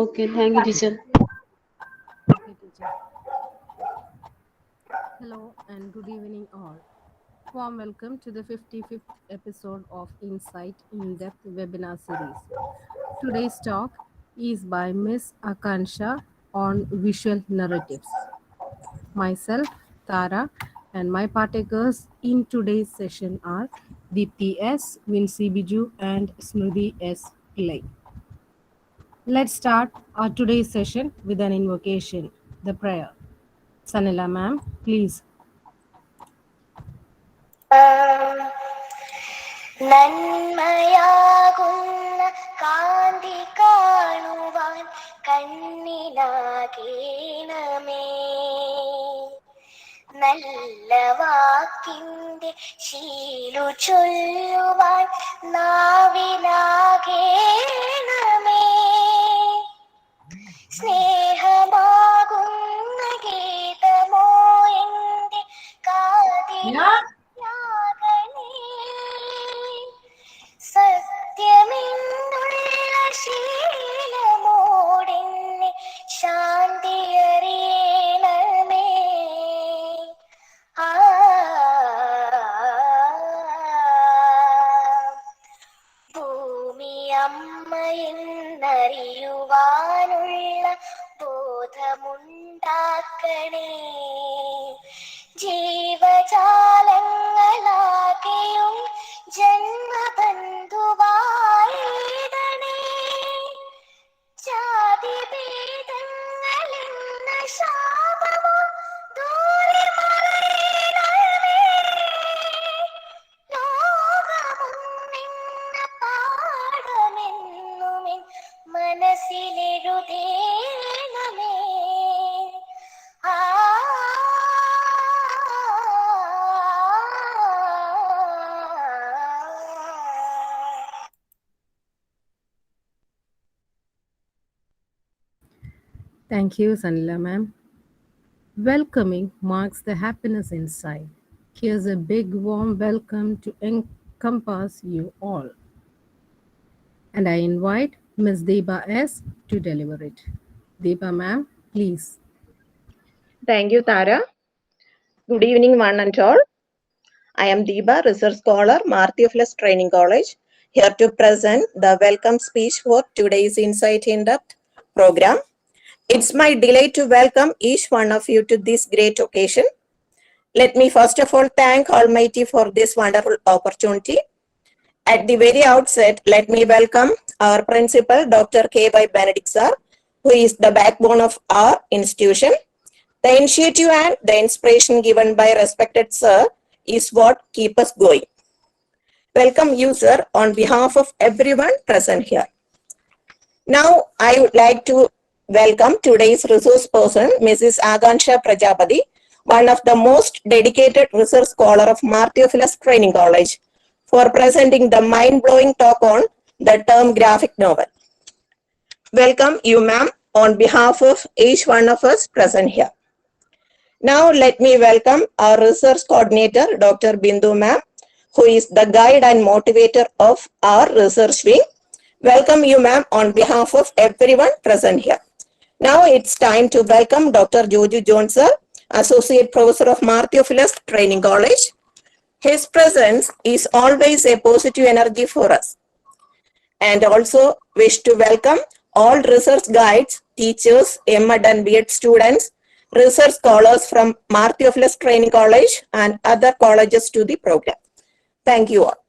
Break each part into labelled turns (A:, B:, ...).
A: Okay, thank you, teacher.
B: Okay, teacher. Hello and good evening, all. Warm welcome to the 55th episode of Insight in Depth webinar series. Today's talk is by Miss Akanksha on visual narratives. Myself, Tara, and my partakers in today's session are Deepthi S, Vinci Biju, and Smriti S. Pillai. Let's start our today's session with an invocation, the prayer. Sanila ma'am, please.
C: നന്മയാകുന്ന കാന്തി കാണുവാൻ കണ്ണിലാകേണമേ നല്ല വാക്കിന്റെ ശീലു ചൊല്ലുവാൻ നാവിലാകേണമേ സ്നേഹമാകുന്ന ഗീതമോ എന്റെ കാതിലാകണേ സത്യമെന്നുള്ള ശീലമോടെന്നെ ശാന്തിയറിയണമേ ആ ഭൂമി അമ്മയെന്നറിയുവാനുള്ള ബോധമുണ്ടാക്കണേ ജീവജാലങ്ങളാകെയും ജന്മബന്ധുവായിടണേ ജാതിഭേദങ്ങളെന്ന ശാപമോ ദൂരെ മറയണമേ ലോകമൊന്നെന്ന പാഠമെന്നുമെൻ മനസ്സിലെഴുതേണമേ ആ
B: Thank you, Sanila ma'am. Welcoming marks the happiness inside. Here's a big warm welcome to encompass you all. And I invite Ms. Deba S. to deliver it. Deba ma'am, please.
D: Thank you, Tara. Good evening, one and all. I am Deeba, Research Scholar, Marthyofles Training College, here to present the welcome speech for today's Insight in Depth program. It's my delight to welcome each one of you to this great occasion. Let me first of all thank Almighty for this wonderful opportunity. At the very outset, let me welcome our principal, Dr. K.Y. Benedict sir, who is the backbone of our institution. The initiative and the inspiration given by respected sir is what keep us going. Welcome you, sir, on behalf of everyone present here. Now, I would like to welcome today's resource person, Mrs. Akanksha Prajapati, one of the most dedicated research scholar of Marthyofles Training College, for presenting the mind-blowing talk on the term graphic novel. Welcome you, ma'am, on behalf of each one of us present here. Now, let me welcome our research coordinator, Dr. Bindu ma'am, who is the guide and motivator of our research wing. Welcome you, ma'am, on behalf of everyone present here. Now, it's time to welcome Dr. Joju Jones, sir, Associate Professor of Marthyofles Training College. His presence is always a positive energy for us. And also wish to welcome all research guides, teachers, M.Ed and B.Ed students, research scholars from Marthyofles Training College and other colleges to the program. Thank you all.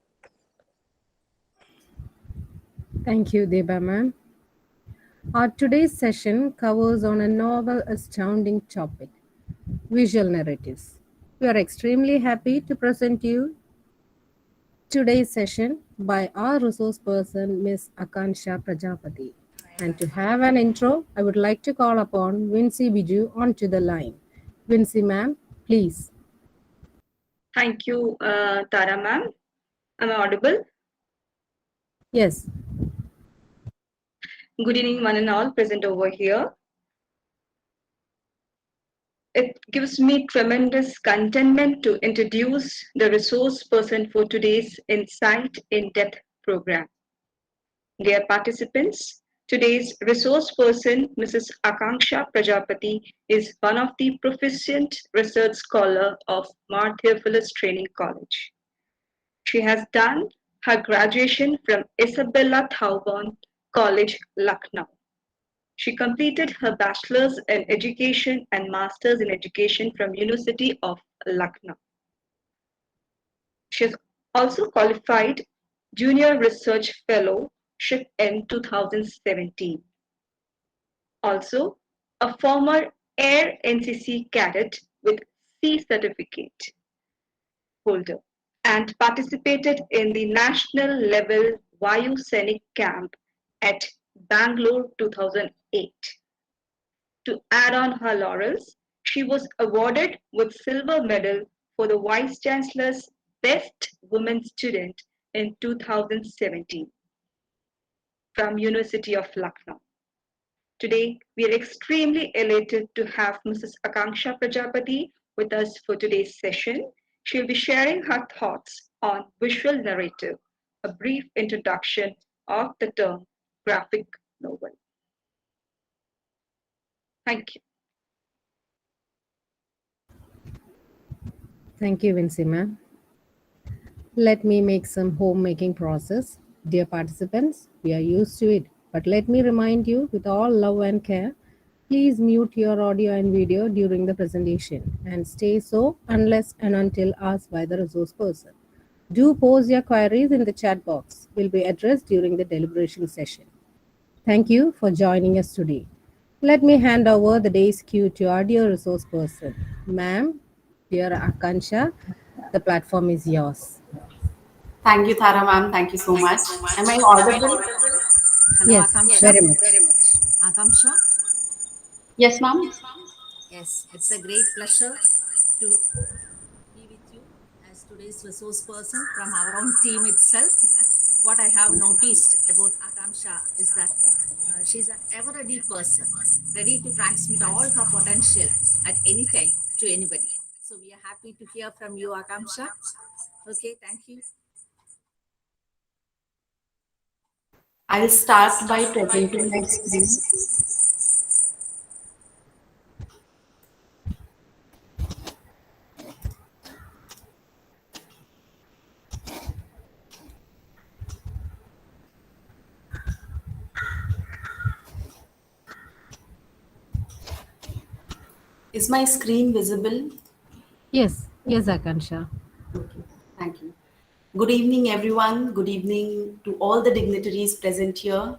B: Thank you, Deba ma'am. Our today's session covers on a novel, astounding topic, visual narratives. We are extremely happy to present you today's session by our resource person, Ms. Akanksha Prajapati. And to have an intro, I would like to call upon Vinci Biju onto the line. Vinci ma'am, please.
E: Thank you, Tara ma'am. Am I audible?
B: Yes.
E: Good evening, one and all present over here. It gives me tremendous contentment to introduce the resource person for today's Insight in Depth program. Dear participants, Today's resource person, Mrs. Akanksha Prajapati, is one of the proficient research scholar of Mar Theophilus Training College. She has done her graduation from Isabella Thoburn College, Lucknow. She completed her bachelor's in education and master's in education from University of Lucknow. She has also qualified Junior Research Fellowship in 2017. Also, a former Air NCC cadet with C certificate holder and participated in the national level Vayu Sainik camp at Bangalore 2008. To add on her laurels, she was awarded with silver medal for the Vice Chancellor's Best Women Student in 2017 from University of Lucknow. Today, we are extremely elated to have Mrs. Akanksha Prajapati with us for today's session. She'll be sharing her thoughts on visual narrative, a brief introduction of the term graphic novel. Thank you.
B: Thank you, Vincima. Let me make some homemaking process. Dear participants, we are used to it, but let me remind you with all love and care, please mute your audio and video during the presentation and stay so unless and until asked by the resource person. Do pose your queries in the chat box. Will be addressed during the deliberation session. Thank you for joining us today. Let me hand over the day's cue to our dear resource person. Ma'am, dear Akanksha, the platform is yours.
A: Thank you, Thara ma'am. Thank you so much. Am I audible?
F: Hello,
B: Yes,
F: Akamsha.
B: very much.
F: Akamsha,
A: Yes, ma'am.
F: yes, it's a great pleasure to be with you as today's resource person from our own team itself. What I have noticed about Akamsha is that she's an ever ready person, ready to transmit all her potential at any time to anybody. So we are happy to hear from you, Akamsha. Okay, thank you.
A: I'll start by presenting my screen. Is my screen visible?
B: Yes, yes, Akansha.
A: Okay, thank you. Good evening, everyone. Good evening to all the dignitaries present here.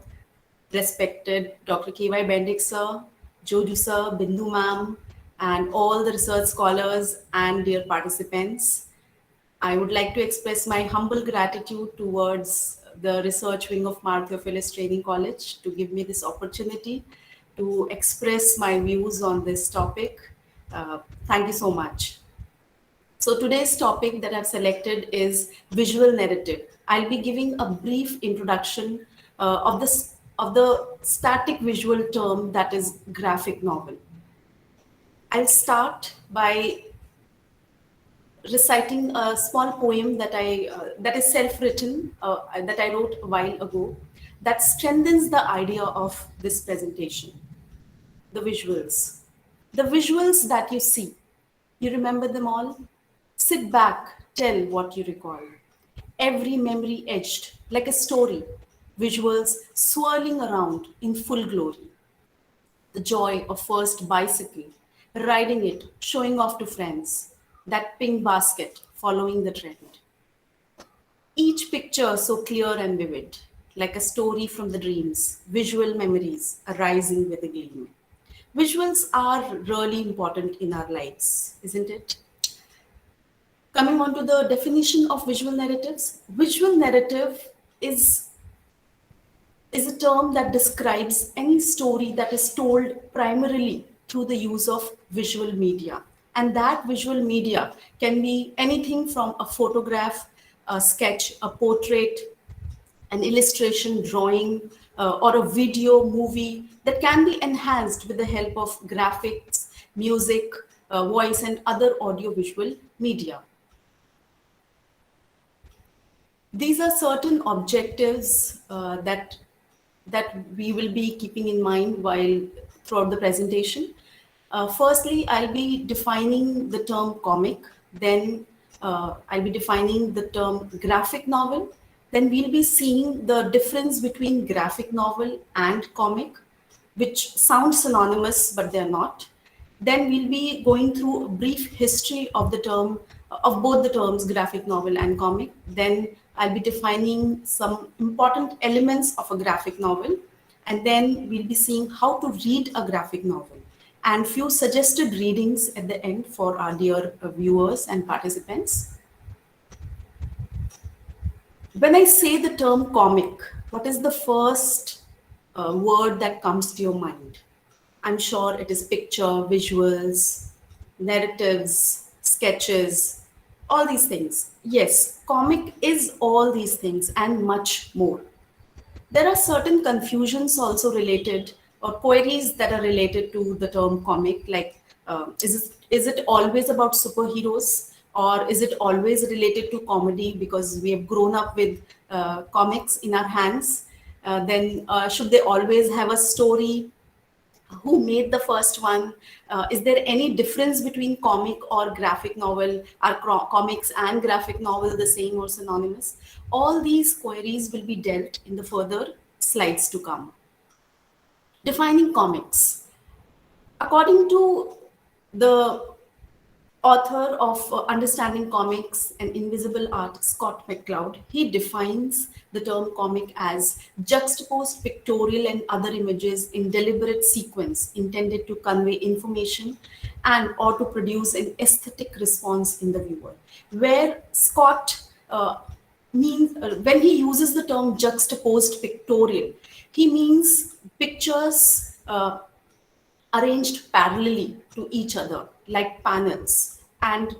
A: Respected Dr. K.Y. Bendick sir, Jodu sir, Bindu ma'am, and all the research scholars and dear participants. I would like to express my humble gratitude towards the research wing of Mar Theophilus Training College to give me this opportunity to express my views on this topic. Thank you so much. So today's topic that I've selected is visual narrative. I'll be giving a brief introduction of the static visual term that is graphic novel. I'll start by reciting a small poem that is self-written that I wrote a while ago that strengthens the idea of this presentation. The visuals. The visuals that you see. You remember them all? Sit back, tell what you recall. Every memory etched like a story, visuals swirling around in full glory. The joy of first bicycle, riding it, showing off to friends, that pink basket following the trend. Each picture so clear and vivid, like a story from the dreams, visual memories arising with a gleam. Visuals are really important in our lives, isn't it? Coming on to the definition of visual narratives, visual narrative is is a term that describes any story that is told primarily through the use of visual media. And that visual media can be anything from a photograph, a sketch, a portrait, an illustration, drawing, or a video movie that can be enhanced with the help of graphics, music, voice, and other audiovisual media. These are certain objectives that that we will be keeping in mind while throughout the presentation. Firstly, I'll be defining the term comic, then I'll be defining the term graphic novel, then we'll be seeing the difference between graphic novel and comic, which sound synonymous, but they're not. Then we'll be going through a brief history of the term, of both the terms graphic novel and comic. Then I'll be defining some important elements of a graphic novel. And then we'll be seeing how to read a graphic novel and few suggested readings at the end for our dear viewers and participants. When I say the term comic, what is the first word that comes to your mind? I'm sure it is picture, visuals, narratives, sketches, all these things. Yes, comic is all these things and much more. There are certain confusions also related or queries that are related to the term comic, like is it always about superheroes or is it always related to comedy because we have grown up with comics in our hands? Then should they always have a story? Who made the first one? Is there any difference between comic or graphic novel? Are comics and graphic novel the same or synonymous? All these queries will be dealt in the further slides to come. Defining comics. According to the author of Understanding Comics and Invisible Art, Scott McCloud, he defines the term comic as juxtaposed pictorial and other images in deliberate sequence intended to convey information and or to produce an aesthetic response in the viewer. Where Scott means, when he uses the term juxtaposed pictorial, he means pictures arranged parallelly to each other like panels, and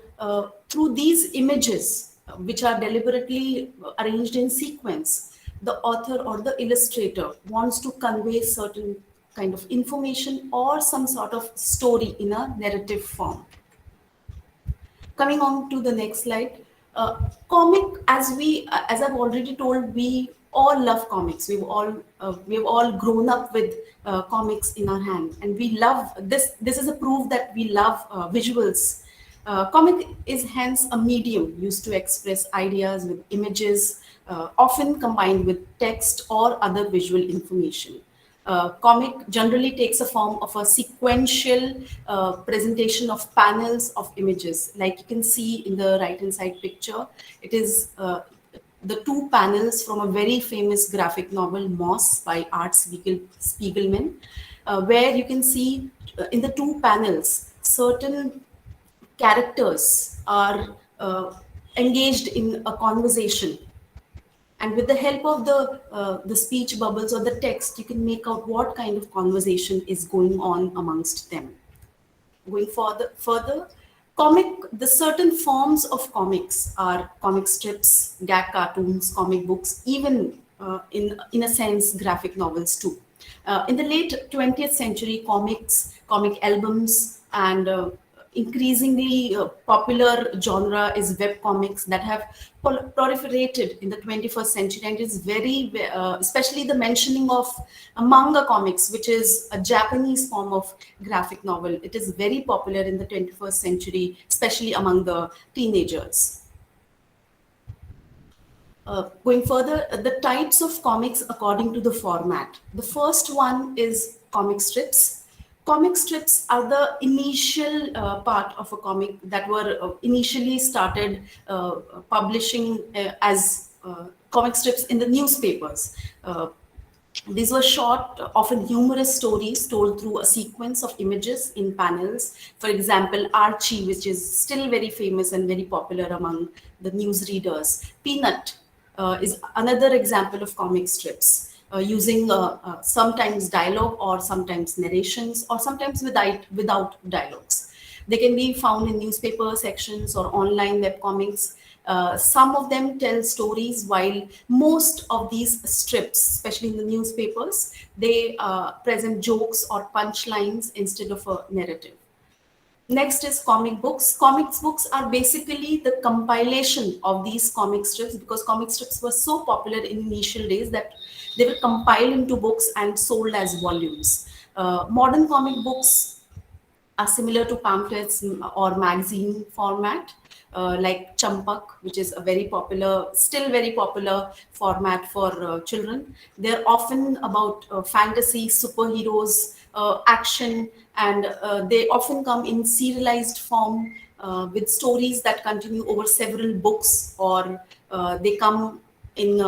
A: through these images which are deliberately arranged in sequence, the author or the illustrator wants to convey certain kind of information or some sort of story in a narrative form. Coming on to the next slide, comic, as I've already told, we all love comics. We've all grown up with comics in our hand, and we love this. This is a proof that we love visuals. Comic is hence a medium used to express ideas with images, often combined with text or other visual information. Comic generally takes a form of a sequential presentation of panels of images. Like you can see in the right hand side picture, it is the two panels from a very famous graphic novel, Moss by Art Spiegelman, where you can see in the two panels, certain characters are engaged in a conversation, and with the help of the speech bubbles or the text, you can make out what kind of conversation is going on amongst them. Going further, the certain forms of comics are comic strips, gag cartoons, comic books, even in a sense, graphic novels too. In the late 20th century, comic albums, and increasingly popular genre is web comics that have proliferated in the 21st century, and is very, especially the mentioning of manga comics, which is a Japanese form of graphic novel. It is very popular in the 21st century, especially among the teenagers. Going further, the types of comics according to the format. The first one is comic strips. Comic strips are the initial part of a comic that were initially started publishing as comic strips in the newspapers. These were short, often humorous stories told through a sequence of images in panels. For example, Archie, which is still very famous and very popular among the news readers. Peanut is another example of comic strips. Using sometimes dialogue or sometimes narrations or sometimes without dialogues. They can be found in newspaper sections or online web comics. Some of them tell stories, while most of these strips, especially in the newspapers, they present jokes or punchlines instead of a narrative. Next is comic books. Comics books are basically the compilation of these comic strips, because comic strips were so popular in initial days that they were compiled into books and sold as volumes. Modern comic books are similar to pamphlets or magazine format, like Champak, which is a very popular, still very popular format for children. They're often about fantasy, superheroes, action, and they often come in serialized form with stories that continue over several books, or they come in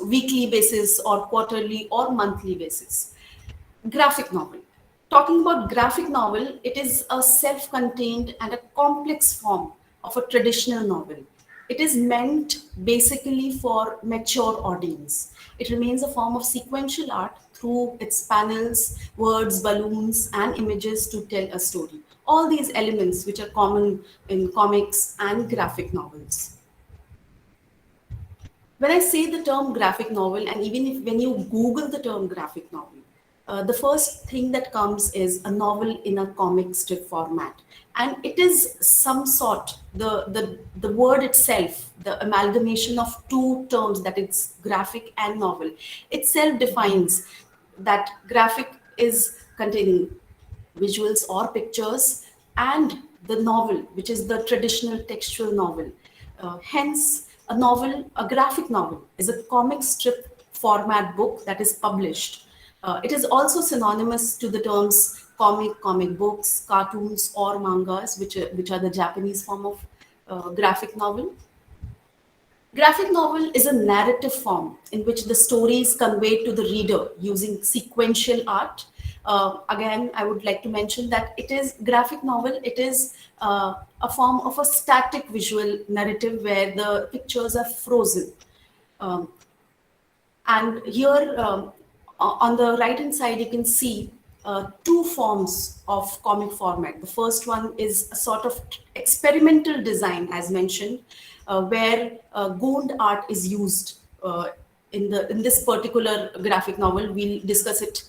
A: weekly basis or quarterly or monthly basis. Graphic novel. Talking about graphic novel, it is a self-contained and a complex form of a traditional novel. It is meant basically for mature audience. It remains a form of sequential art through its panels, words, balloons, and images to tell a story. All these elements which are common in comics and graphic novels. When I say the term graphic novel, and even if when you Google the term graphic novel, the first thing that comes is a novel in a comic strip format, and it is some sort the word itself, the amalgamation of two terms, that it's graphic and novel, itself defines that graphic is containing visuals or pictures, and the novel, which is the traditional textual novel. Hence, a graphic novel, is a comic strip format book that is published. It is also synonymous to the terms comic, comic books, cartoons, or mangas, which are the Japanese form of graphic novel. Graphic novel is a narrative form in which the story is conveyed to the reader using sequential art. Again, I would like to mention that it is graphic novel. It is a form of a static visual narrative where the pictures are frozen. Um, and here on the right hand side, you can see two forms of comic format. The first one is a sort of experimental design, as mentioned, where Gond art is used in this particular graphic novel. We'll discuss it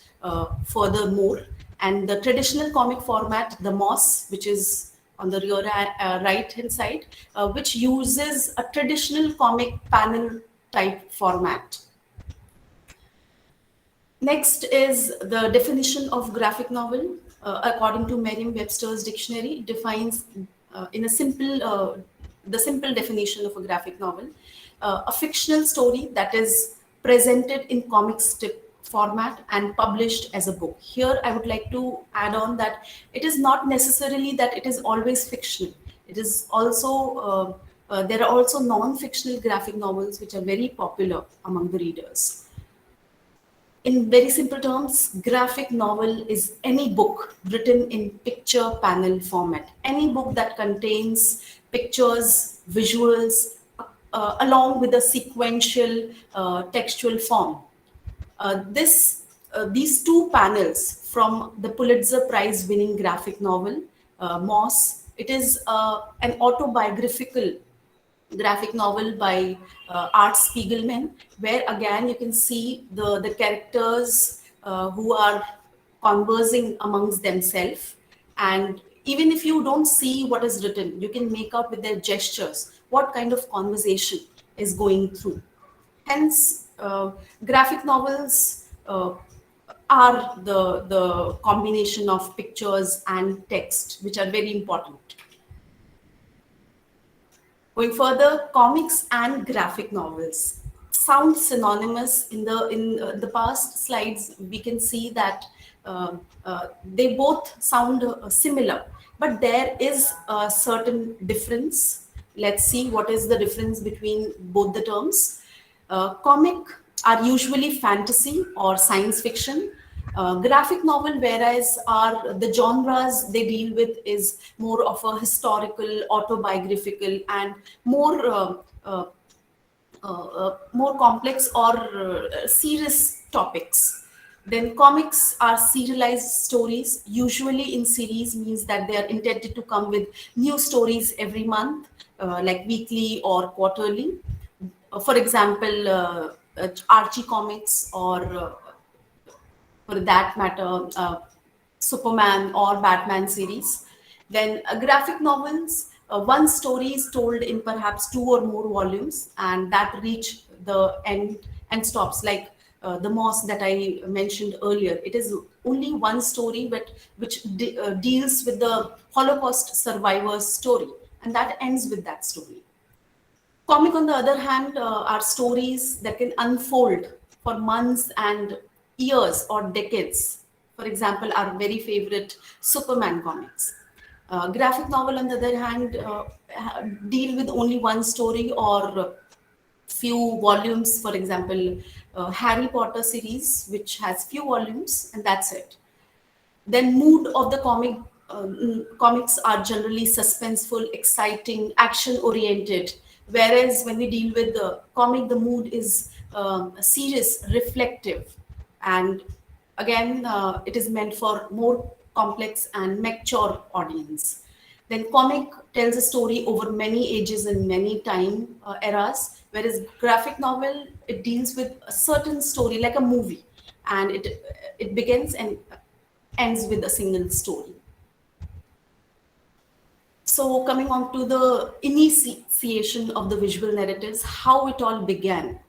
A: furthermore. And the traditional comic format, the Moss, which is on the rear right hand side, which uses a traditional comic panel type format. Next is the definition of graphic novel. According to Merriam-Webster's dictionary, it defines in a the simple definition of a graphic novel, a fictional story that is presented in comic strip format and published as a book. Here, I would like to add on that it is not necessarily that it is always fictional. It is also there are also non-fictional graphic novels which are very popular among the readers. In very simple terms, graphic novel is any book written in picture panel format. Any book that contains pictures, visuals, along with a sequential textual form. These two panels from the Pulitzer Prize winning graphic novel, Moss, it is an autobiographical graphic novel by Art Spiegelman, where again you can see the characters who are conversing amongst themselves. And even if you don't see what is written, you can make out with their gestures what kind of conversation is going through. Hence, graphic novels are the combination of pictures and text, which are very important. Going further, comics and graphic novels sound synonymous. In the past slides, we can see that they both sound similar, but there is a certain difference. Let's see what is the difference between both the terms. Comic are usually fantasy or science fiction. Graphic novel, whereas are the genres they deal with is more of a historical, autobiographical, and more complex or serious topics. Then comics are serialized stories, usually in series, means that they are intended to come with new stories every month, like weekly or quarterly. For example, Archie comics, or for that matter, Superman or Batman series. Then graphic novels, one story is told in perhaps two or more volumes, and that reach the end stops. Like the moss that I mentioned earlier, it is only one story, but which deals with the Holocaust survivors' story, and that ends with that story. Comic, on the other hand, are stories that can unfold for months and years or decades. For example, our very favorite Superman comics. Graphic novel, on the other hand, deal with only one story or few volumes. For example, Harry Potter series, which has few volumes, and that's it. Then mood of the comics are generally suspenseful, exciting, action oriented, whereas when we deal with the comic, the mood is serious, reflective, and again it is meant for more complex and mature audience. Then comic tells a story over many ages and many time eras, whereas graphic novel, it deals with a certain story like a movie, and it begins and ends with a single story. So coming on to the initiation of the visual narratives, how it all began.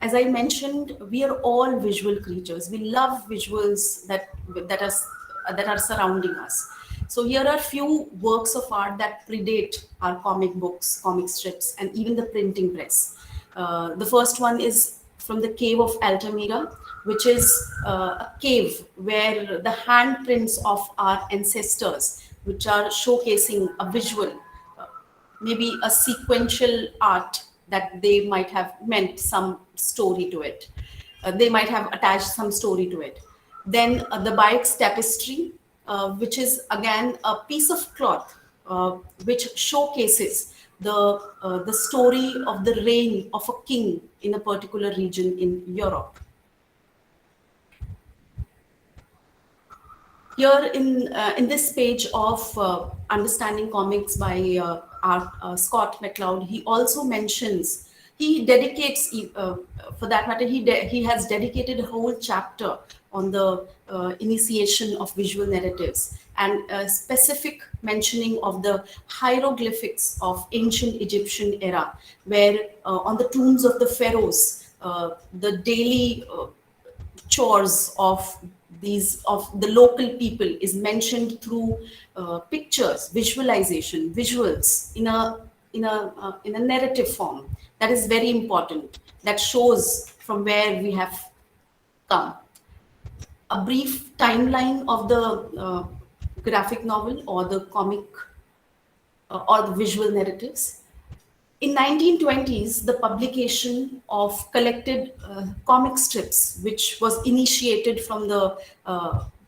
A: As I mentioned, we are all visual creatures. We love visuals that are surrounding us. So here are few works of art that predate our comic books, comic strips, and even the printing press. The first one is from the cave of Altamira, which is a cave where the handprints of our ancestors, which are showcasing a visual, maybe a sequential art that they might have meant some story to it. They might have attached some story to it. Then the Bayek's tapestry, which is again a piece of cloth which showcases the story of the reign of a king in a particular region in Europe. Here in this page of Understanding Comics by Scott McCloud, he also mentions, he dedicates, for that matter, he has dedicated a whole chapter on the initiation of visual narratives, and a specific mentioning of the hieroglyphics of ancient Egyptian era, where on the tombs of the pharaohs, the daily chores of the local people is mentioned through pictures, visualization, visuals in a narrative form. That is very important. That shows from where we have come. A brief timeline of the graphic novel or the comic or the visual narratives. In 1920s, the publication of collected comic strips, which was initiated from the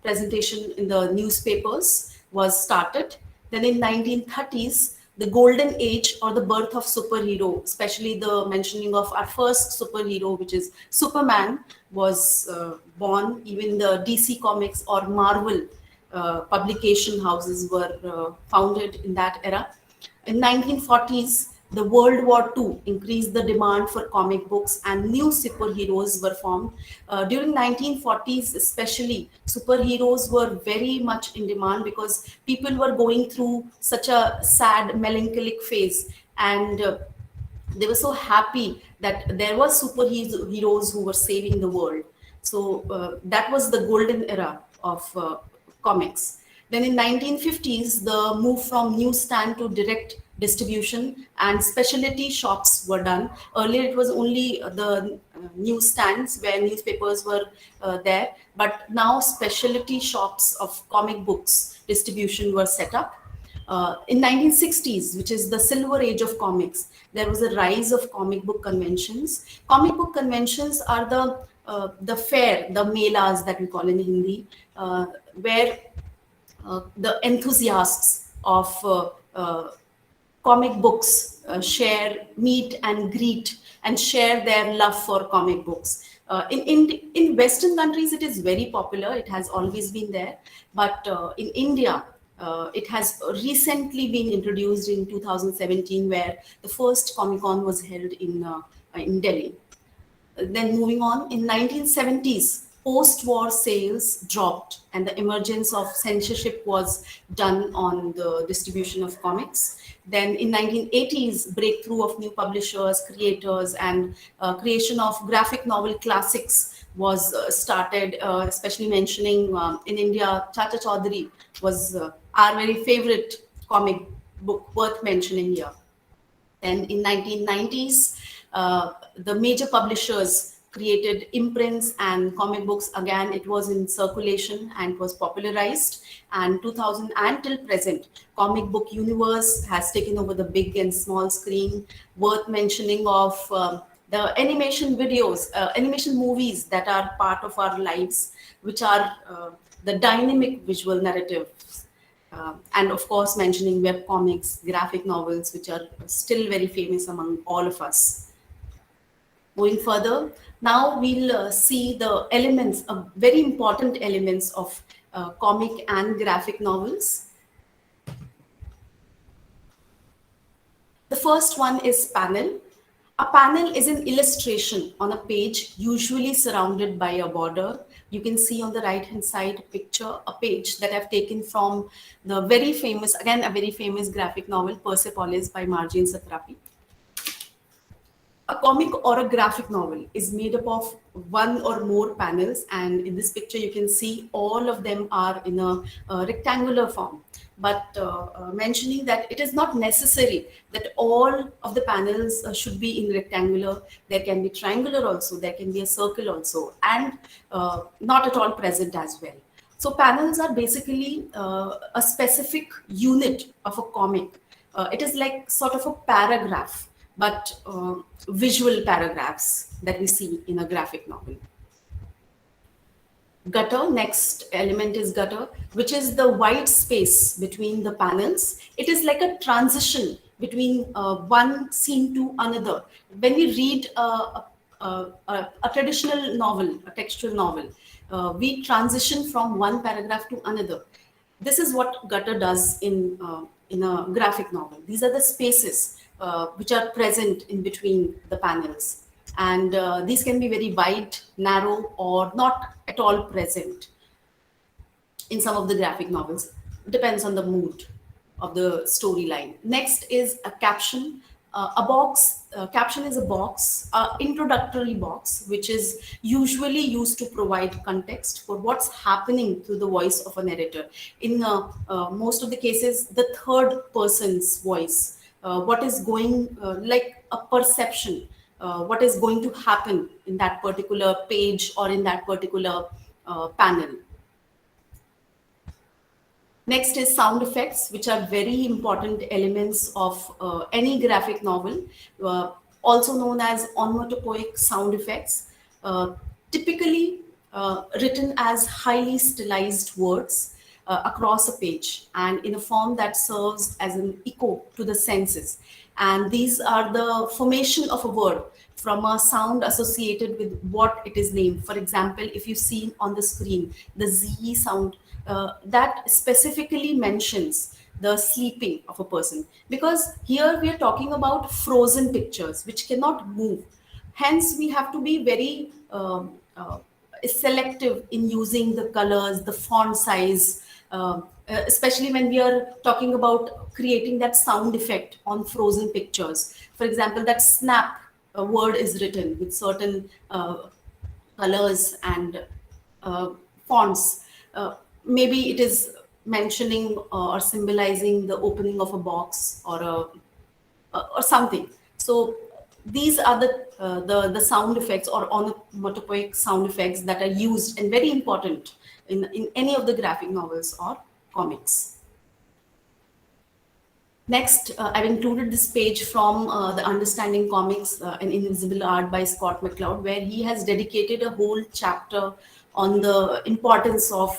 A: presentation in the newspapers, was started. Then in 1930s, the golden age or the birth of superhero, especially the mentioning of our first superhero, which is Superman, was born. Even the DC Comics or Marvel publication houses were founded in that era. In 1940s, the World War II increased the demand for comic books and new superheroes were formed. During 1940s especially, superheroes were very much in demand because people were going through such a sad, melancholic phase, and they were so happy that there were superheroes who were saving the world. So that was the golden era of comics. Then in 1950s, the move from newsstand to direct distribution and specialty shops were done. Earlier, it was only the newsstands where newspapers were there, but now specialty shops of comic books distribution were set up. In 1960s, which is the silver age of comics, there was a rise of comic book conventions. Comic book conventions are the fair, the melas that we call in Hindi, where the enthusiasts of comic books meet and greet and share their love for comic books. In Western countries, it is very popular. It has always been there. But in India, it has recently been introduced in 2017, where the first Comic Con was held in Delhi. Then moving on, in 1970s, post-war sales dropped and the emergence of censorship was done on the distribution of comics. Then in 1980s, breakthrough of new publishers, creators, and creation of graphic novel classics was started, especially mentioning in India, Chacha Chaudhary was our very favorite comic book worth mentioning here. Then in 1990s, the major publishers created imprints and comic books. Again, it was in circulation and was popularized. And 2000 until present, comic book universe has taken over the big and small screen. Worth mentioning of the animation videos, animation movies that are part of our lives, which are the dynamic visual narratives, and of course mentioning web comics, graphic novels, which are still very famous among all of us. Going further, now we'll see the elements, very important elements of comic and graphic novels. The first one is panel. A panel is an illustration on a page, usually surrounded by a border. You can see on the right hand side picture, a page that I've taken from the very famous, again, a very famous graphic novel, Persepolis by Marjane Satrapi. A comic or a graphic novel is made up of one or more panels, and in this picture you can see all of them are in a rectangular form. But mentioning that it is not necessary that all of the panels should be in rectangular. There can be triangular also, there can be a circle also, and not at all present as well. So panels are basically a specific unit of a comic. It is like sort of a paragraph, but visual paragraphs that we see in a graphic novel. Gutter, next element is gutter, which is the white space between the panels. It is like a transition between one scene to another. When we read a traditional novel, a textual novel, we transition from one paragraph to another. This is what gutter does in a graphic novel. These are the spaces which are present in between the panels. And these can be very wide, narrow, or not at all present in some of the graphic novels. It depends on the mood of the storyline. Next is a caption. A box, caption is a box, introductory box, which is usually used to provide context for what's happening through the voice of a narrator. In most of the cases, the third person's voice, what is going, like a perception, what is going to happen in that particular page or in that particular panel. Next is sound effects, which are very important elements of any graphic novel, also known as onomatopoeic sound effects, typically written as highly stylized words across a page and in a form that serves as an echo to the senses. And these are the formation of a word from a sound associated with what it is named. For example, if you see on the screen the Z sound, that specifically mentions the sleeping of a person, because here we are talking about frozen pictures which cannot move. Hence, we have to be very selective in using the colors, the font size, especially when we are talking about creating that sound effect on frozen pictures. For example, that snap word is written with certain colors and fonts. Maybe it is mentioning or symbolizing the opening of a box or something. So these are the sound effects or onomatopoeic sound effects that are used and very important in any of the graphic novels or comics. Next, I've included this page from the Understanding Comics, An Invisible Art by Scott McCloud, where he has dedicated a whole chapter on the importance of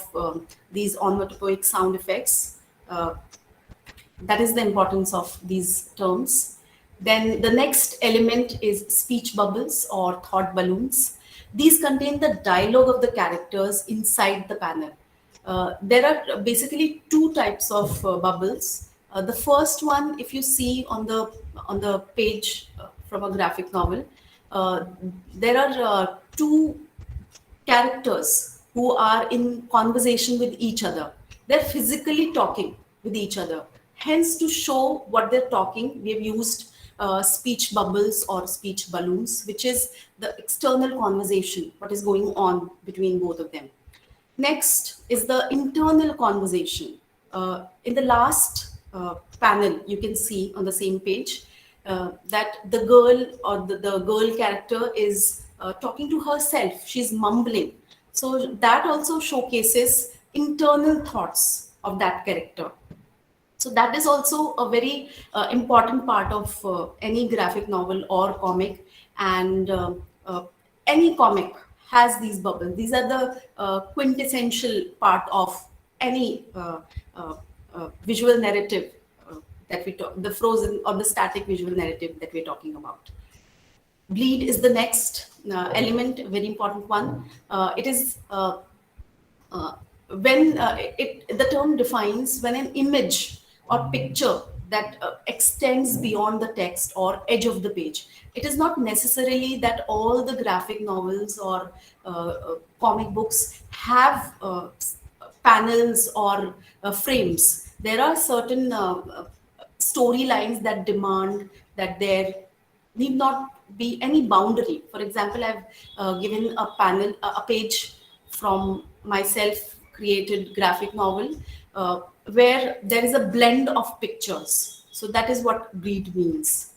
A: these onomatopoeic sound effects. That is the importance of these terms. Then the next element is speech bubbles or thought balloons. These contain the dialogue of the characters inside the panel. There are basically two types of bubbles. The first one, if you see on the page from a graphic novel, there are two characters who are in conversation with each other. They're physically talking with each other. Hence, to show what they're talking, we have used speech bubbles or speech balloons, which is the external conversation, what is going on between both of them. Next is the internal conversation. In the last panel, you can see on the same page that the girl or the girl character is talking to herself. She's mumbling. So that also showcases internal thoughts of that character. So that is also a very important part of any graphic novel or comic, and any comic has these bubbles. These are the quintessential part of any visual narrative that we talk, the frozen or the static visual narrative that we're talking about. Bleed is the next element, a very important one. It is uh, when the term defines when an image or picture that extends beyond the text or edge of the page. It is not necessarily that all the graphic novels or comic books have panels or frames. There are certain storylines that demand that there need not be any boundary. For example, I've given a panel, a page from myself created graphic novel where there is a blend of pictures. So that is what bleed means.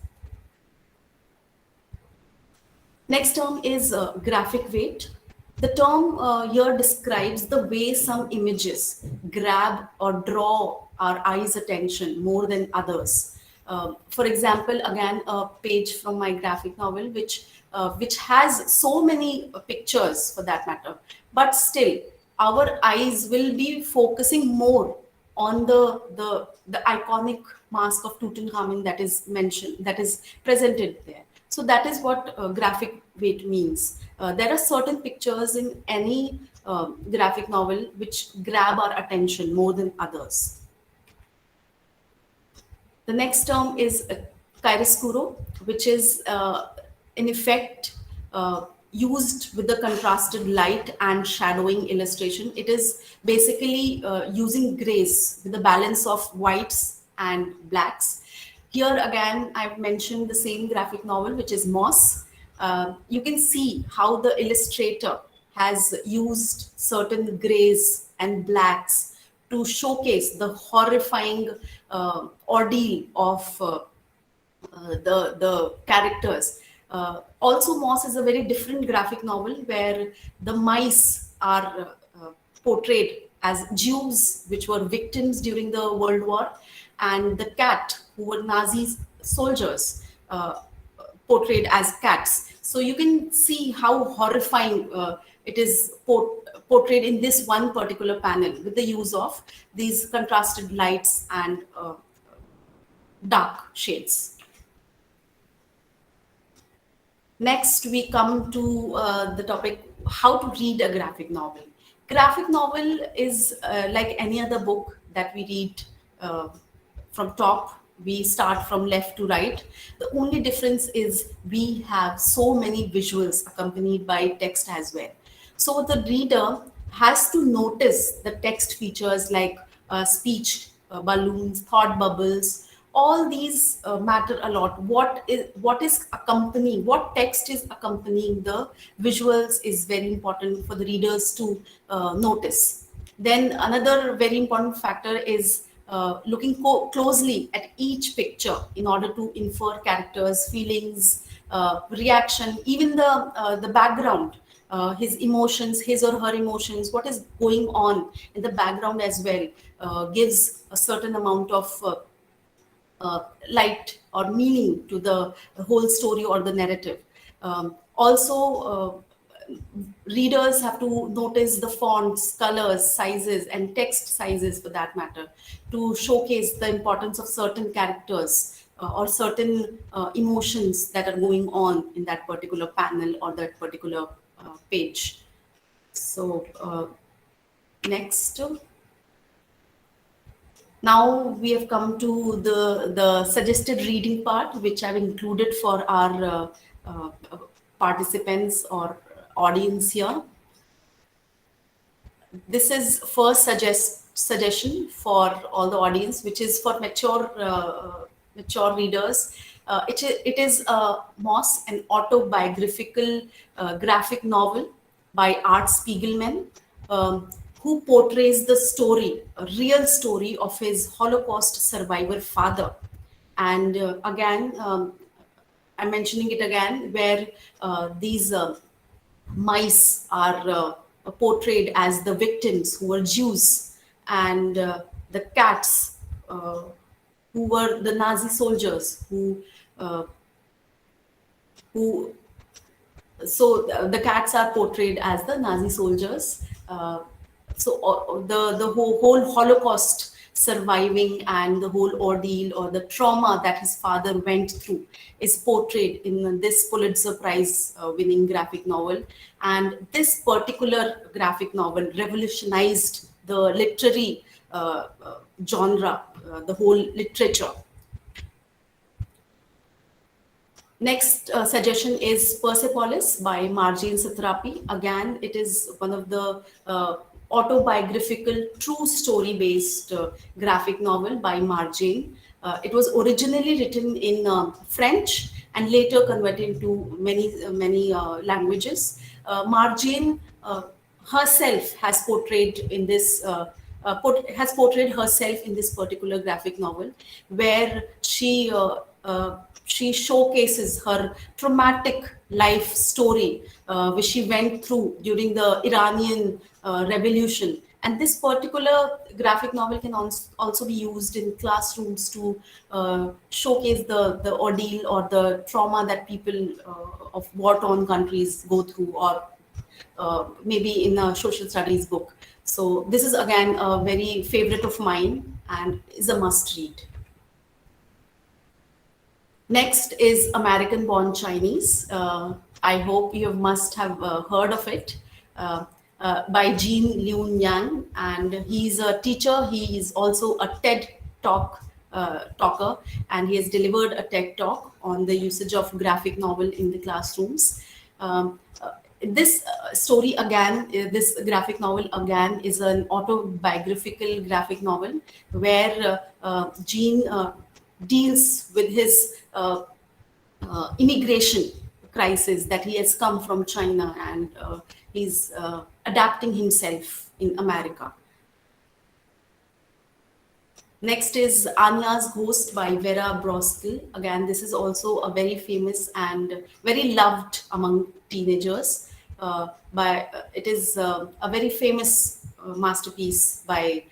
A: Next term is graphic weight. The term here describes the way some images grab or draw our eyes' attention more than others. For example, again, a page from my graphic novel, which has so many pictures for that matter, but still, our eyes will be focusing more on the iconic mask of Tutankhamun that is mentioned, that is presented there. So that is what graphic weight means. There are certain pictures in any graphic novel which grab our attention more than others. The next term is chiaroscuro, which is in effect used with the contrasted light and shadowing illustration. It is basically using grays with the balance of whites and blacks. Here again, I've mentioned the same graphic novel, which is Moss. You can see how the illustrator has used certain grays and blacks to showcase the horrifying ordeal of the characters. Also, Moss is a very different graphic novel where the mice are portrayed as Jews, which were victims during the World War, and the cat, who were Nazi soldiers, portrayed as cats. So you can see how horrifying it is portrayed in this one particular panel with the use of these contrasted lights and dark shades. Next, we come to the topic how to read a graphic novel. Graphic novel is like any other book that we read from top. We start from left to right. The only difference is we have so many visuals accompanied by text as well. So the reader has to notice the text features like speech balloons, thought bubbles. All these matter a lot. What is accompanying, what text is accompanying the visuals is very important for the readers to notice. Then another very important factor is looking closely at each picture in order to infer characters, feelings, reaction, even the background, his emotions, his or her emotions, what is going on in the background as well, gives a certain amount of light or meaning to the whole story or the narrative. Also, readers have to notice the fonts, colors, sizes, and text sizes for that matter to showcase the importance of certain characters or certain emotions that are going on in that particular panel or that particular page. So, next. Now we have come to the suggested reading part, which I've included for our participants or audience here. this is first suggestion for all the audience, which is for mature readers. It is Moss, an autobiographical graphic novel by Art Spiegelman, who portrays the story, a real story of his Holocaust survivor father. And again, I'm mentioning it again, where these mice are portrayed as the victims who were Jews, and the cats who were the Nazi soldiers uh, who so the cats are portrayed as the Nazi soldiers. The whole Holocaust surviving and the whole ordeal or the trauma that his father went through is portrayed in this Pulitzer Prize winning graphic novel. And this particular graphic novel revolutionized the literary genre, the whole literature. Next suggestion is Persepolis by Marjane Satrapi. Again, it is one of the autobiographical, true story based graphic novel by Marjane. It was originally written in French and later converted into many languages. Marjane herself has portrayed in this. Has portrayed herself in this particular graphic novel, where she showcases her traumatic life story, which she went through during the Iranian revolution. And this particular graphic novel can also be used in classrooms to showcase the ordeal or the trauma that people of war-torn countries go through, or maybe in a social studies book. So this is again a very favorite of mine and is a must read. Next is American Born Chinese. I hope you must have heard of it, by Jean Liun Yang. And he's a teacher. He is also a TED talker, and he has delivered a TED talk on the usage of graphic novel in the classrooms. This story again, this graphic novel again is an autobiographical graphic novel where Jean deals with his immigration crisis, that he has come from China and he's adapting himself in America. Next is Anya's Ghost by Vera Brosgil. Again, this is also a very famous and very loved among teenagers. It is a very famous masterpiece by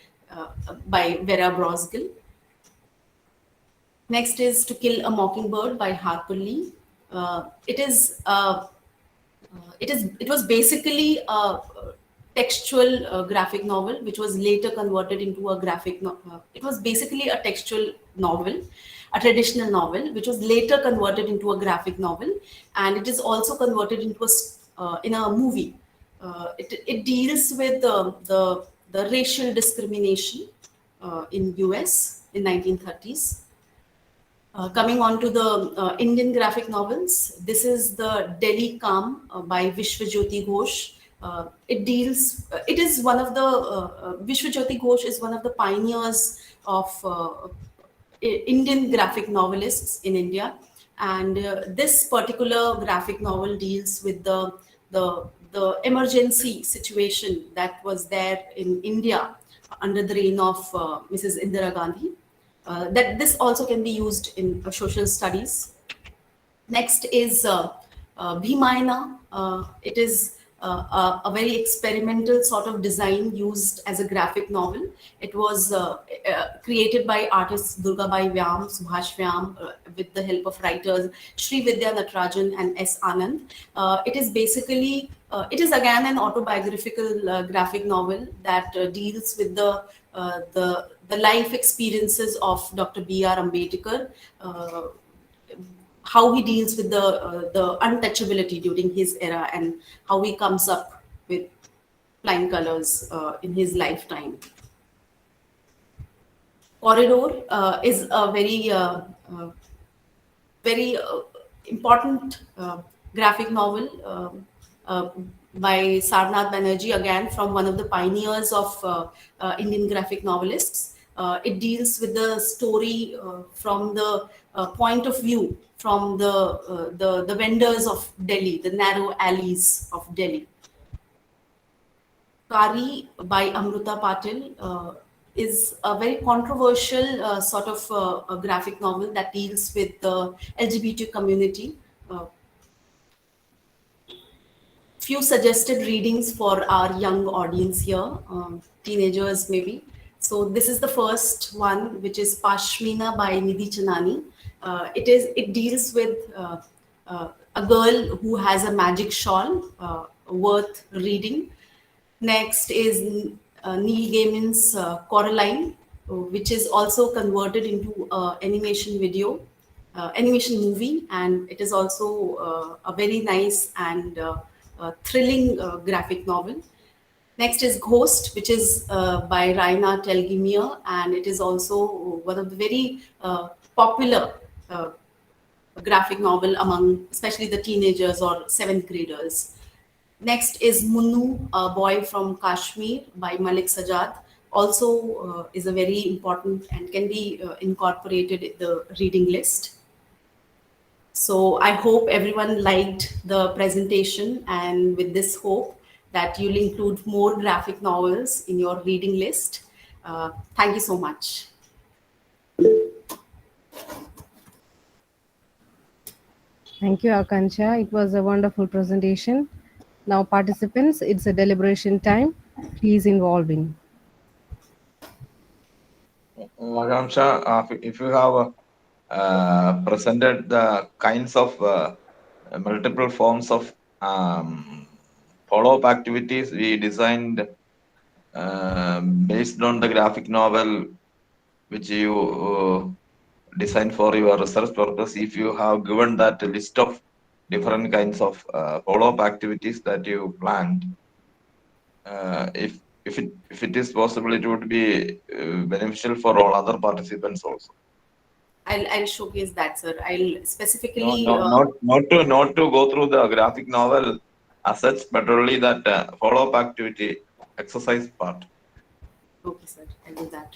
A: Vera Brosgil. Next is To Kill a Mockingbird by Harper Lee. It was basically a textual graphic novel, which was later converted into a graphic novel. It was basically a textual novel, a traditional novel, which was later converted into a graphic novel, and it is also converted into in a movie. It deals with the racial discrimination in US in 1930s. Coming on to the Indian graphic novels, this is the Delhi Calm by Vishwajyoti Ghosh. It is one of the, Vishwajyoti Ghosh is one of the pioneers of Indian graphic novelists in India. And this particular graphic novel deals with the emergency situation that was there in India under the reign of Mrs. Indira Gandhi. That this also can be used in social studies. Next is Bhimayana. It is a very experimental sort of design used as a graphic novel. It was created by artists Durgabai Vyam, Subhash Vyam, with the help of writers Sri Vidya Natarajan and S. Anand. It is basically, it is again an autobiographical graphic novel that deals with the life experiences of Dr. B.R. Ambedkar, how he deals with the untouchability during his era, and how he comes up with flying colors in his lifetime. Corridor is a very important graphic novel by Sarnath Banerjee, again from one of the pioneers of Indian graphic novelists. It deals with the story from the point of view from the vendors of Delhi, the narrow alleys of Delhi. Kari by Amruta Patil is a very controversial sort of a graphic novel that deals with the LGBT community. Few suggested readings for our young audience here, teenagers maybe. So this is the first one, which is Pashmina by Nidhi Chanani. It deals with a girl who has a magic shawl, worth reading. Next is Neil Gaiman's Coraline, which is also converted into animation video, animation movie, and it is also a very nice and thrilling graphic novel. Next is Ghost, which is by Raina Telgemeier, and it is also one of the very popular graphic novel among especially the teenagers or seventh graders. Next is Munnu, a boy from Kashmir by Malik Sajad. Also is a very important and can be incorporated in the reading list. So I hope everyone liked the presentation, and with this hope that you'll include more graphic novels in your reading list. Thank you so much.
B: Thank you, Akanksha. It was a wonderful presentation. Now, participants, it's a deliberation time. Please involve in.
G: Akanksha, if you have presented the kinds of multiple forms of follow-up activities we designed based on the graphic novel which you designed for your research purpose, if you have given that list of different kinds of follow-up activities that you planned, if it is possible, it would be beneficial for all other participants also.
A: I'll showcase that, sir. I'll specifically
G: not to go through the graphic novel as such, but only that follow-up activity exercise part.
A: Okay, sir. I'll do that.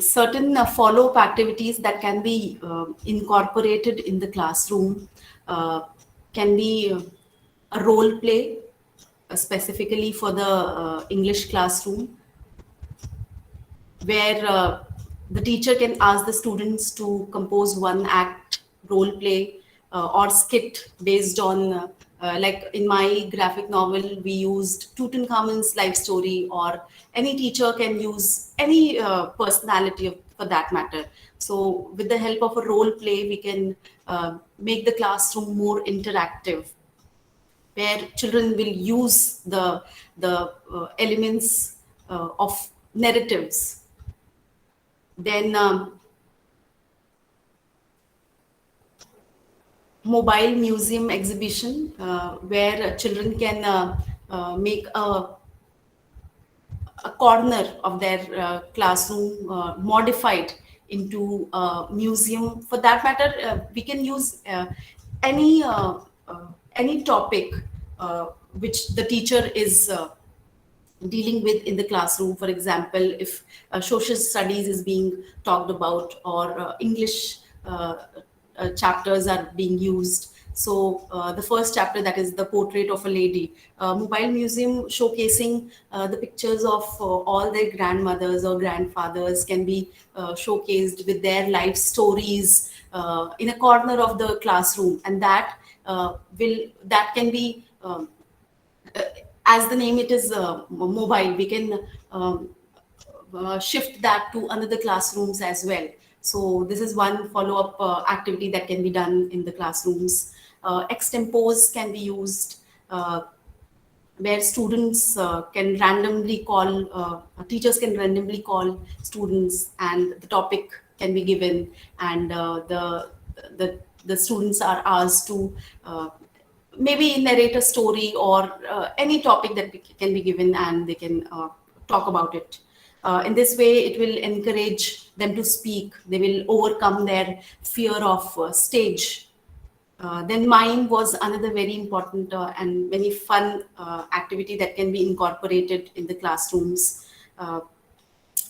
A: Certain follow-up activities that can be incorporated in the classroom can be a role play specifically for the English classroom, where the teacher can ask the students to compose one act role play or skit based on like in my graphic novel we used Tutankhamun's life story, or any teacher can use any personality for that matter. So with the help of a role play we can make the classroom more interactive, where children will use the elements of narratives. Then mobile museum exhibition, where children can make a corner of their classroom modified into a museum. For that matter, we can use any topic which the teacher is dealing with in the classroom. For example, if social studies is being talked about, or English chapters are being used. So the first chapter, that is the portrait of a lady, mobile museum showcasing the pictures of all their grandmothers or grandfathers can be showcased with their life stories in a corner of the classroom, and that can be as the name it is mobile, we can shift that to another classrooms as well. So this is one follow-up activity that can be done in the classrooms. Extempores can be used, where students can randomly call, teachers can randomly call students, and the topic can be given, and the students are asked to maybe narrate a story or any topic that can be given, and they can talk about it. In this way, it will encourage them to speak. They will overcome their fear of stage. Then mime was another very important and very fun activity that can be incorporated in the classrooms.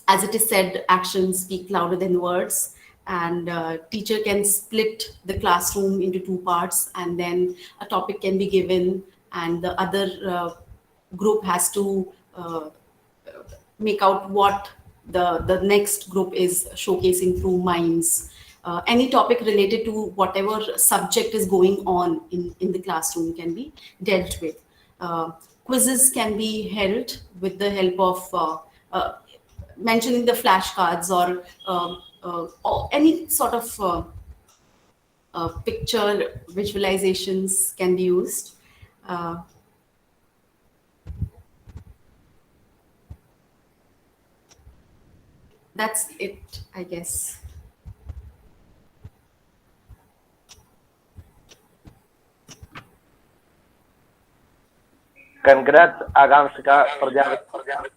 A: As it is said, actions speak louder than words, and teacher can split the classroom into two parts, and then a topic can be given, and the other group has to make out what the next group is showcasing through mimes. Any topic related to whatever subject is going on in the classroom can be dealt with. Quizzes can be held with the help of mentioning the flashcards, or any sort of picture visualizations can be used. Uh, that's it, I guess.
H: Congrats, Akanksha Prajapati,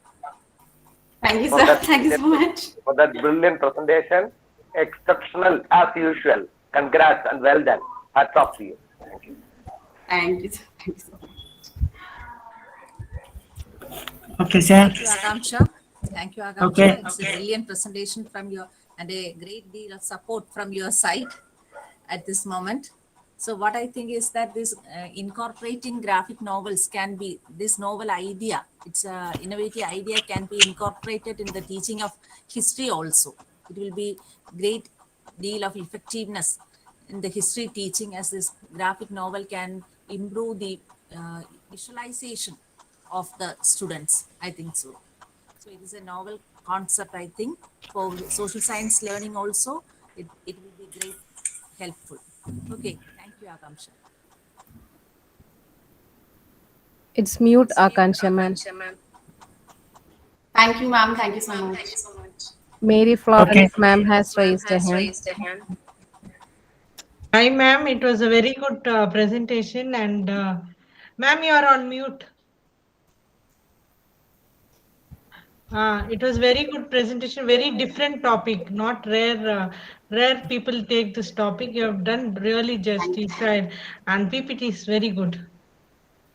A: Thank you,
H: for
A: sir.
H: that
A: Thank you so much.
H: for that brilliant presentation. Exceptional as usual. Congrats and well done. Hats off to you. Thank you.
A: Thank you, sir. Thank you so much.
I: Okay, sir.
F: Thank you, Akanksha. Thank you, Akanksha.
I: Okay.
F: It's a brilliant presentation from your, and a great deal of support from your side at this moment. So what I think is that this incorporating graphic novels can be, this novel idea, it's a innovative idea, can be incorporated in the teaching of history also. It will be great deal of effectiveness in the history teaching, as this graphic novel can improve the visualization of the students. I think so. So it is a novel concept, I think, for social science learning also. It will be great helpful. Okay, thank you, Akanksha.
B: It's mute, Akanksha, ma'am.
A: Thank you, ma'am. Thank you so much.
B: Mary Florence, ma'am, has raised a hand.
J: Hi, ma'am. It was a very good presentation, and ma'am, you are on mute. It was very good presentation, very different topic, not rare. Rare people take this topic. You have done really justice, and PPT is very good.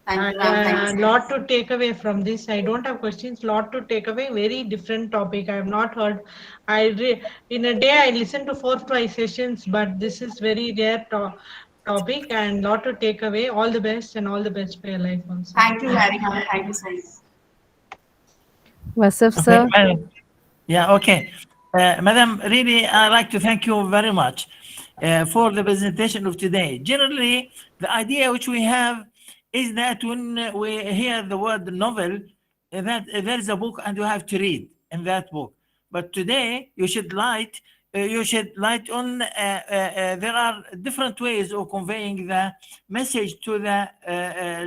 A: Thank you, ma'am. Thank you so much.
J: Lot to take away from this. I don't have questions. Lot to take away. Very different topic. I have not heard. In a day I listen to 4 to 5 sessions, but this is very rare topic, and lot to take away. All the best, and all the best for your life also.
A: Thank you, Mary, ma'am. Thank you so much.
B: Wasif,
I: Okay,
B: sir.
I: madam. Yeah, okay. Madam, really, I'd like to thank you very much for the presentation of today. Generally, the idea which we have is that when we hear the word novel, that there is a book and you have to read in that book. But today, you should light on, there are different ways of conveying the message to the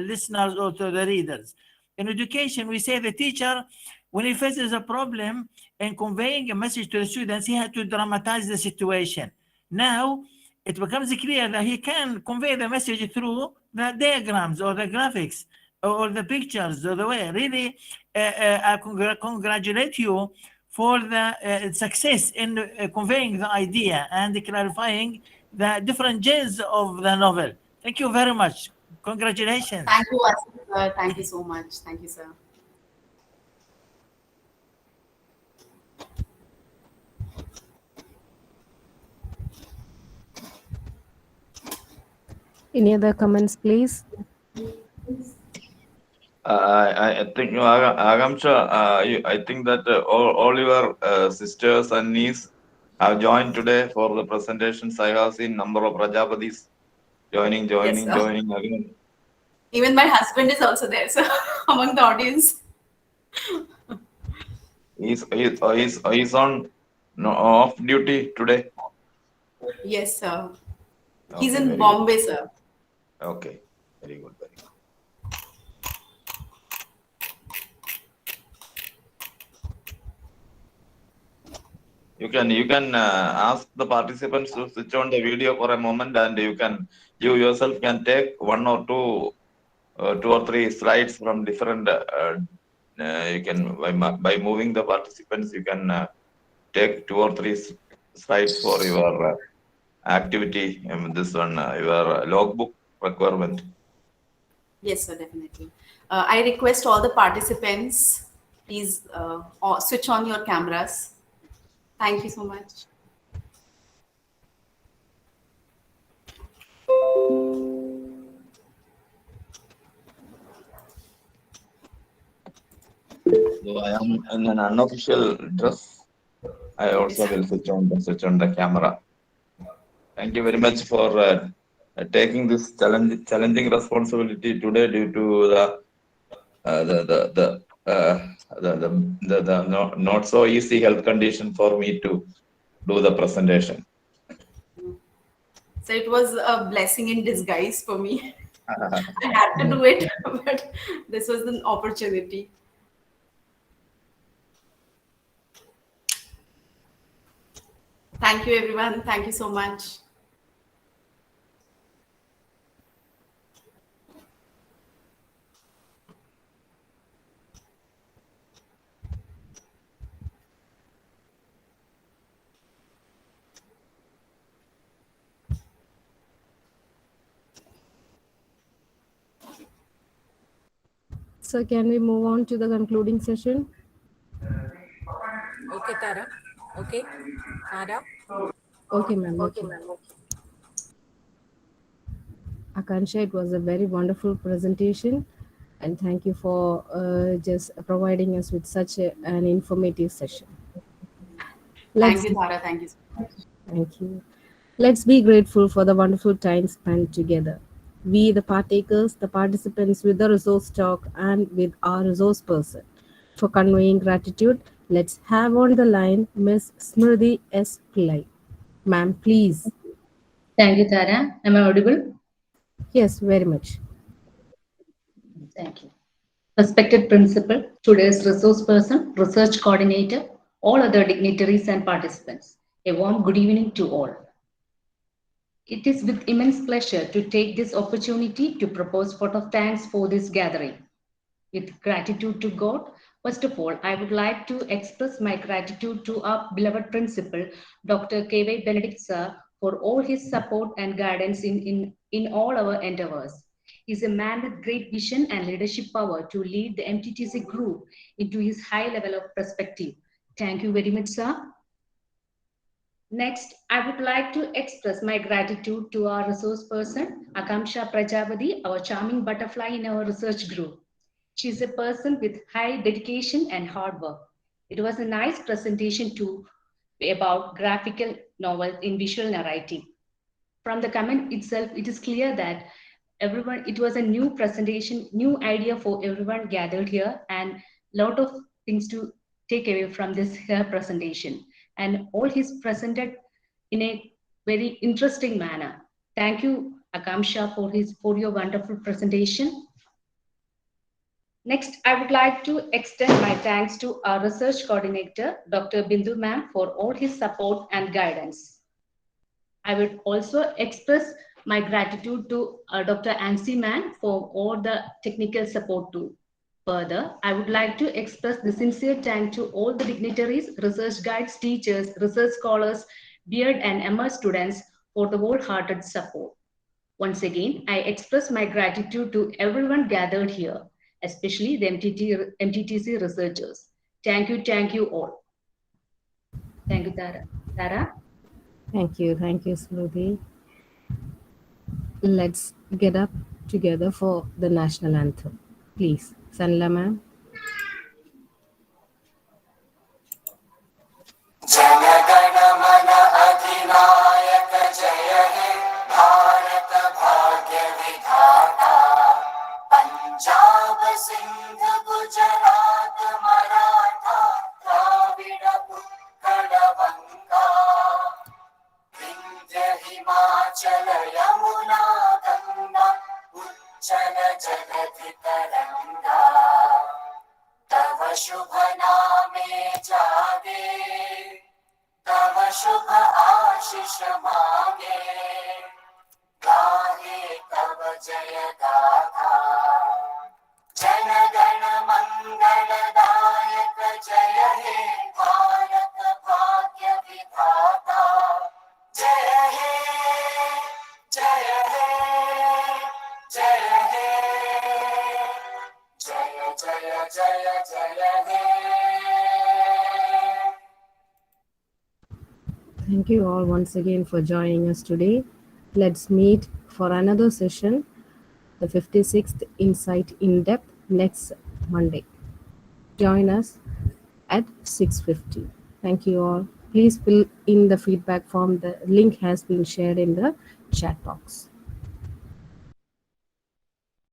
I: listeners or to the readers. In education, we say the teacher, when he faces a problem in conveying a message to the students, he had to dramatize the situation. Now, it becomes clear that he can convey the message through the diagrams or the graphics or the pictures or the way. Really, I congratulate you for the success in conveying the idea and clarifying the different genres of the novel. Thank you very much. Congratulations.
A: Thank you, Asif, sir. Thank you so much. Thank you, sir.
B: Any other comments, please?
G: I think, Akanksha, I think that all your sisters and niece have joined today for the presentations. I have seen number of Prajapatis joining
A: Yes, sir.
G: again.
A: Even my husband is also there, so among the audience.
G: He's on no, off duty today.
A: Yes, sir. He's
G: Okay,
A: in
G: very good.
A: Bombay, sir.
G: Okay, very good, very good. You can ask the participants to switch on the video for a moment, and you yourself can take one or two or three slides from different. You can by moving the participants, you can take two or three slides for your activity. This one, your logbook requirement.
A: Yes, sir, definitely. I request all the participants, please switch on your cameras. Thank you so much.
G: So I am in an unofficial dress. I also
A: Yes.
G: will switch on the camera. Thank you very much for taking this challenging responsibility today due to the not so easy health condition for me to do the presentation.
A: So it was a blessing in disguise for me. I had to do it, but this was an opportunity. Thank you, everyone. Thank you so much.
B: So can we move on to the concluding session?
F: Okay, Tara. Okay, Tara.
B: Okay, ma'am. Okay. Akanksha, it was a very wonderful presentation, and thank you for just providing us with such an informative session.
A: Thank
B: Let's
A: you, Tara. Thank you so much.
B: Thank you. Let's be grateful for the wonderful time spent together. We, the partakers, the participants with the resource talk, and with our resource person. For conveying gratitude, let's have on the line Miss Smriti S. Pillai. Ma'am, please.
K: Thank you, Tara. Am I audible?
B: Yes, very much.
K: Thank you. Respected principal, today's resource person, research coordinator, all other dignitaries and participants, a warm good evening to all. It is with immense pleasure to take this opportunity to propose vote of thanks for this gathering. With gratitude to God, first of all, I would like to express my gratitude to our beloved principal, Dr. K.V. Benedict sir, for all his support and guidance in all our endeavors. He is a man with great vision and leadership power to lead the MTTC group into his high level of perspective. Thank you very much, sir. Next, I would like to express my gratitude to our resource person, Akanksha Prajapati, our charming butterfly in our research group. She is a person with high dedication and hard work. It was a nice presentation too about graphical novels in visual narrative. From the comment itself, it is clear that it was a new presentation, new idea for everyone gathered here, and lot of things to take away from this here presentation. And all is presented in a very interesting manner. Thank you, Akanksha, for your wonderful presentation. Next, I would like to extend my thanks to our research coordinator, Dr. Bindu ma'am, for all his support and guidance. I would also express my gratitude to Dr. Ansi ma'am for all the technical support too. Further, I would like to express the sincere thanks to all the dignitaries, research guides, teachers, research scholars, Beard and MR students for the wholehearted support. Once again, I express my gratitude to everyone gathered here, especially the MTTC researchers. Thank you all. Thank you, Tara. Tara?
B: Thank you, Smriti. Let's get up together for the national anthem. Please, Sanla ma'am.
L: Jana Gana Mana अधिनायक जय हे भारत भाग्य विधाता चल यमुना गंगा उच्चल जलधि तरंगा तव शुभ नामे जागे तव शुभ आशीष मांगे गाहे तव जय गाथा जन गण मंगलदायक जय हे भारत भाग्य विधाता जय हे जय हे जय हे जय जय जय जय हे
B: Thank you all once again for joining us today. Let's meet for another session, the 56th Insight in Depth, next Monday. Join us at 6:50. Thank you all. Please fill in the feedback form. The link has been shared in the chat box.